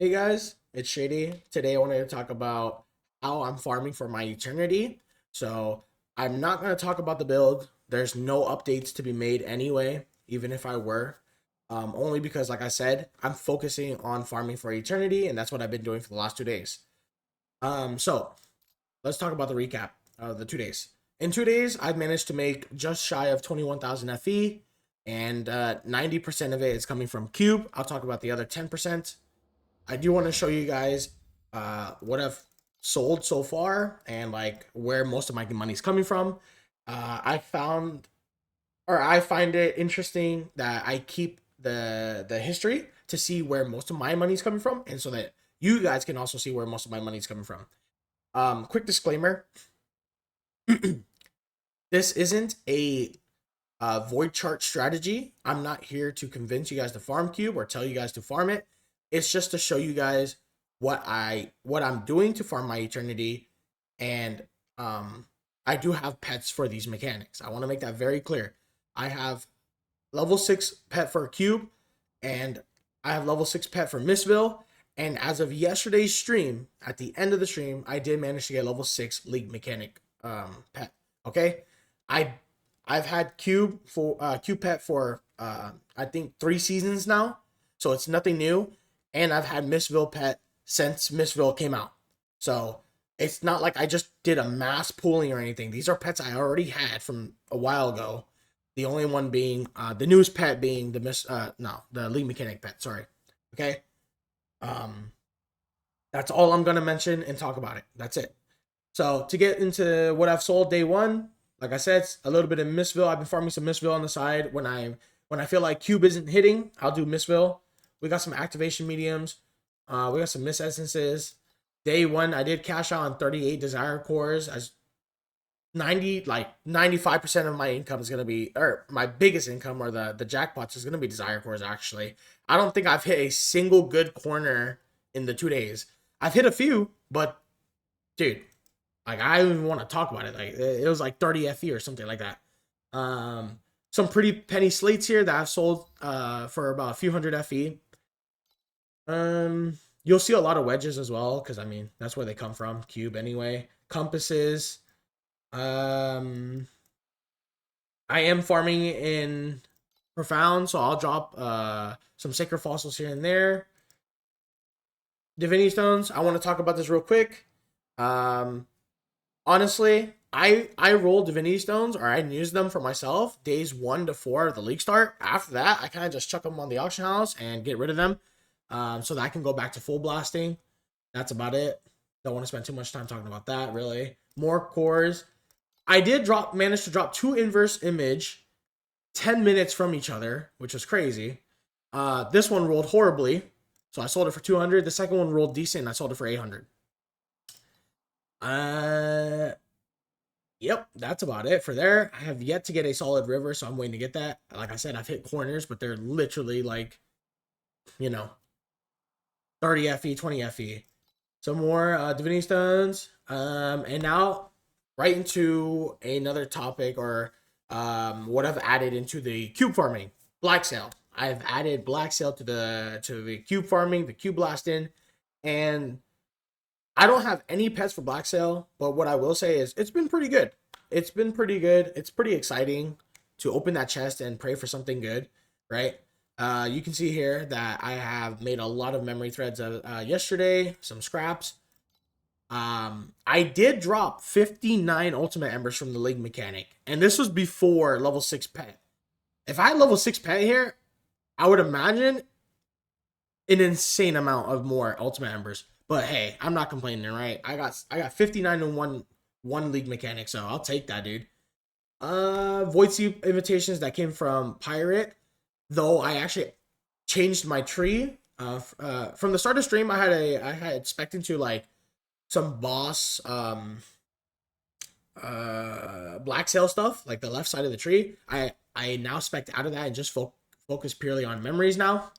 Hey guys, it's Shady. Today I wanted to talk about how I'm farming for my eternity. So I'm not going to talk about the build. There's no updates to be made anyway, even if I were. Only because, like I said, I'm focusing on farming for eternity, and that's what I've been doing for the last 2 days. So let's talk about the recap of the 2 days. In 2 days, I've managed to make just shy of 21,000 FE, and 90% of it is coming from Cube. I'll talk about the other 10%. I do want to show you guys what I've sold so far and like where most of my money's coming from. I find it interesting that I keep the history to see where most of my money's coming from, and so that you guys can also see where most of my money's coming from. Quick disclaimer: this isn't a void chart strategy. I'm not here to convince you guys to farm cube or tell you guys to farm it. It's just to show you guys what I'm doing to farm my eternity, and I do have pets for these mechanics. I want to make that very clear. I have level 6 pet for cube, and I have level 6 pet for Missville. And as of yesterday's stream, at the end of the stream, I did manage to get level 6 league mechanic pet. Okay, I I've had Cube Pet for I think 3 seasons now, so it's nothing new. And I've had Missville Pet since Missville came out, so it's not like I just did a mass pooling or anything. These are pets I already had from a while ago. The only one being the newest pet being the League Mechanic pet. Sorry. Okay. Um, that's all I'm gonna mention and talk about it. That's it. So to get into what I've sold day one, like I said, it's a little bit of Missville. I've been farming some Missville on the side. When I feel like Cube isn't hitting, I'll do Missville. We got some activation mediums. We got some Miss Essences. Day one, I did cash out on 38 Desire Cores as 95% of my income is gonna be, or my biggest income or the jackpots is gonna be Desire Cores actually. I don't think I've hit a single good corner in the 2 days. I've hit a few, but dude, like I don't even want to talk about it. Like it was like 30 FE or something like that. Some pretty penny slates here that I've sold for about a few hundred FE. You'll see a lot of wedges as well because I mean that's where they come from. Cube anyway. Compasses. Um, I am farming in profound, so I'll drop some sacred fossils here and there. Divinity stones. I want to talk about this real quick. Um, Honestly, I roll divinity stones or I use them for myself days 1 to 4 of the league start. After that, I kind of just chuck them on the auction house and get rid of them, so that I can go back to full blasting. That's about it. Don't want to spend too much time talking about that. Really, more cores. I did manage to drop two inverse image 10 minutes from each other, which was crazy. This one rolled horribly, so I sold it for 200. The second one rolled decent. I sold it for 800. Uh, Yep, that's about it for there. I have yet to get a solid river, so I'm waiting to get that. Like I said, I've hit corners, but they're literally like, you know, 30 FE, 20 FE. Some more divinity stones. And now right into another topic or what I've added into the cube farming. Black sale. I've added black sale to the cube farming, the cube blasting, and I don't have any pets for Black Sale, but what I will say is it's been pretty good. It's been pretty good. It's pretty exciting to open that chest and pray for something good, right? You can see here that I have made a lot of memory threads yesterday, some scraps. I did drop 59 ultimate embers from the league mechanic, and this was before level 6 pet. If I had level 6 pet here, I would imagine an insane amount of more ultimate embers. But hey, I'm not complaining, right? I got 59 in one league mechanic, so I'll take that, dude. Void Sea invitations that came from Pirate, though I actually changed my tree. From the start of stream, I had expecting to like some boss black sail stuff, like the left side of the tree. I now spec out of that and just focus purely on memories now.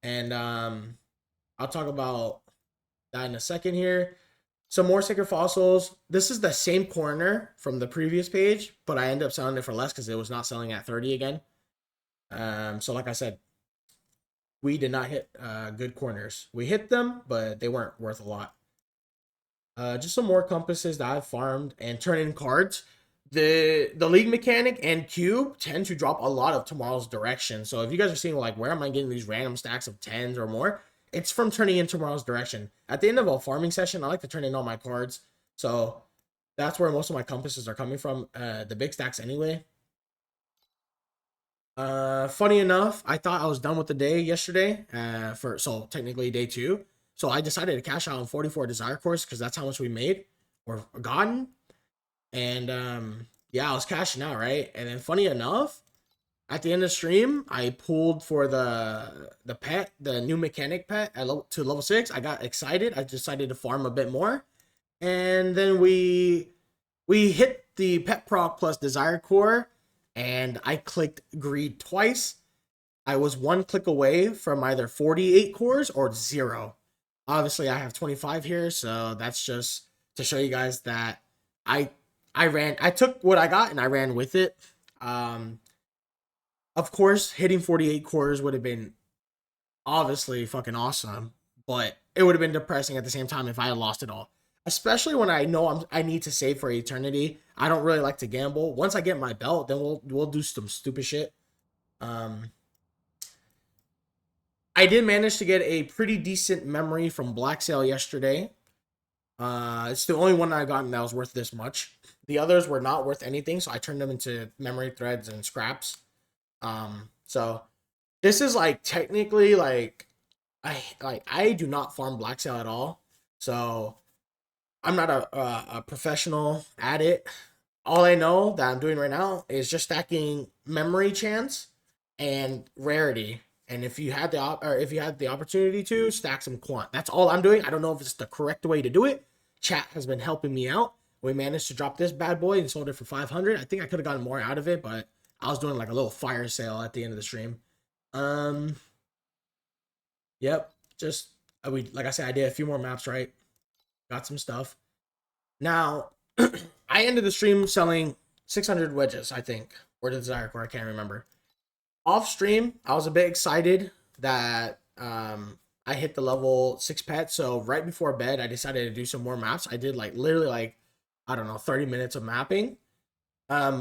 And I'll talk about that in a second here. Some more sacred fossils. This is the same corner from the previous page, but I ended up selling it for less because it was not selling at 30 again. So like I said, we did not hit good corners. We hit them, but they weren't worth a lot. Just some more compasses that I've farmed and turn in cards. The league mechanic and cube tend to drop a lot of tomorrow's direction. So if you guys are seeing like where am I getting these random stacks of 10s or more, it's from turning in tomorrow's direction. At the end of a farming session, I like to turn in all my cards. So that's where most of my compasses are coming from. The big stacks anyway. Funny enough, I thought I was done with the day yesterday. So technically day 2. So I decided to cash out on 44 desire cores because that's how much we made or gotten. And yeah, I was cashing out, right? And then funny enough, at the end of the stream, I pulled for the pet, the new mechanic pet to level 6. I got excited. I decided to farm a bit more. And then we hit the pet proc plus desire core, and I clicked greed twice. I was 1 click away from either 48 cores or 0. Obviously, I have 25 here, so that's just to show you guys that I took what I got and I ran with it. Of course, hitting 48 cores would have been obviously fucking awesome, but it would have been depressing at the same time if I had lost it all. Especially when I know I need to save for eternity. I don't really like to gamble. Once I get my belt, then we'll do some stupid shit. I did manage to get a pretty decent memory from Black Sale yesterday. It's the only one I got that was worth this much. The others were not worth anything, so I turned them into memory threads and scraps. So this is like technically like I do not farm Black Sale at all. So I'm not a professional at it. All I know that I'm doing right now is just stacking memory chance and rarity. And if you had the opportunity to stack some quant, that's all I'm doing. I don't know if it's the correct way to do it. Chat has been helping me out. We managed to drop this bad boy and sold it for 500. I think I could have gotten more out of it, but I was doing like a little fire sale at the end of the stream. Yep. Just like I said, I did a few more maps, right? Got some stuff. Now, I ended the stream selling 600 wedges, I think, or the desire core. I can't remember. Off stream, I was a bit excited that I hit the level 6 pet. So right before bed, I decided to do some more maps. I did like literally like, I don't know, 30 minutes of mapping.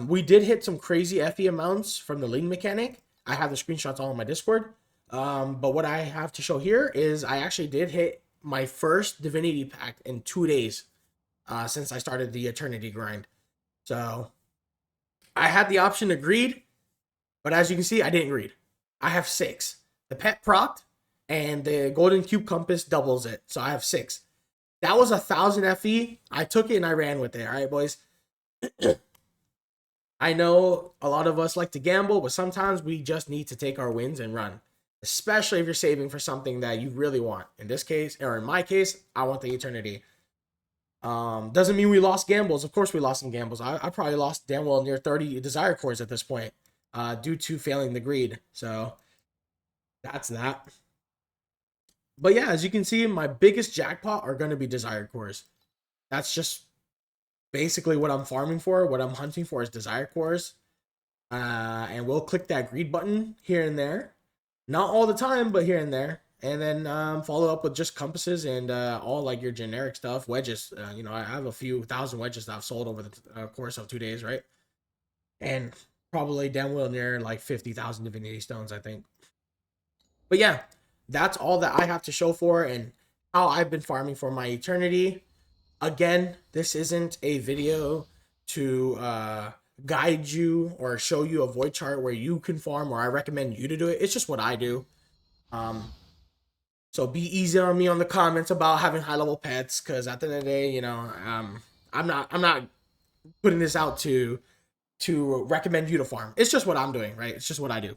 We did hit some crazy FE amounts from the league mechanic. I have the screenshots all on my Discord. But what I have to show here is I actually did hit my first divinity pack in 2 days since I started the eternity grind. So I had the option to greed, but as you can see, I didn't greed. I have 6. The pet proc and the golden cube compass doubles it. So I have 6. That was 1,000 FE. I took it and I ran with it. All right, boys. I know a lot of us like to gamble, but sometimes we just need to take our wins and run, especially if you're saving for something that you really want. In this case, or in my case, I want the eternity. Doesn't mean we lost gambles. Of course we lost some gambles. I probably lost damn well near 30 desire cores at this point due to failing the greed. So that's that. But yeah, as you can see, my biggest jackpot are going to be desire cores. That's just basically what I'm farming for. What I'm hunting for is desire cores. And we'll click that greed button here and there. Not all the time, but here and there. And then follow up with just compasses and all like your generic stuff. Wedges. You know, I have a few thousand wedges that I've sold over the course of 2 days, right? And probably damn well near like 50,000 divinity stones, I think. But yeah, that's all that I have to show for and how I've been farming for my eternity. Again, this isn't a video to guide you or show you a void chart where you can farm or I recommend you to do it. It's just what I do. So be easy on me on the comments about having high level pets, because at the end of the day, you know, I'm not putting this out to recommend you to farm. It's just what I'm doing, right? It's just what I do.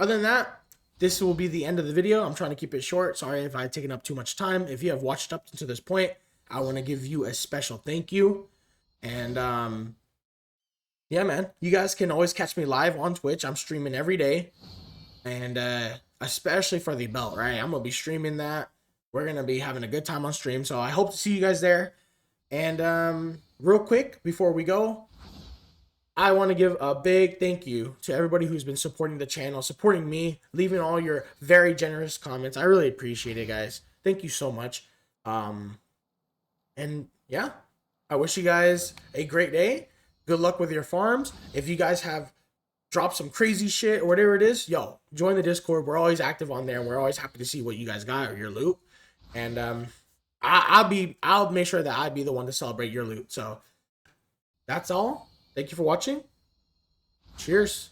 Other than that, this will be the end of the video. I'm trying to keep it short. Sorry if I've taken up too much time. If you have watched up to this point, I want to give you a special thank you. And yeah, man, you guys can always catch me live on Twitch. I'm streaming every day. And especially for the belt, right? I'm going to be streaming that. We're going to be having a good time on stream. So I hope to see you guys there. And real quick, before we go, I want to give a big thank you to everybody who's been supporting the channel, supporting me, leaving all your very generous comments. I really appreciate it, guys. Thank you so much. Um, and yeah, I wish you guys a great day. Good luck with your farms. If you guys have dropped some crazy shit or whatever it is, yo, join the Discord. We're always active on there, and we're always happy to see what you guys got or your loot. And I'll make sure that I be the one to celebrate your loot. So that's all. Thank you for watching. Cheers.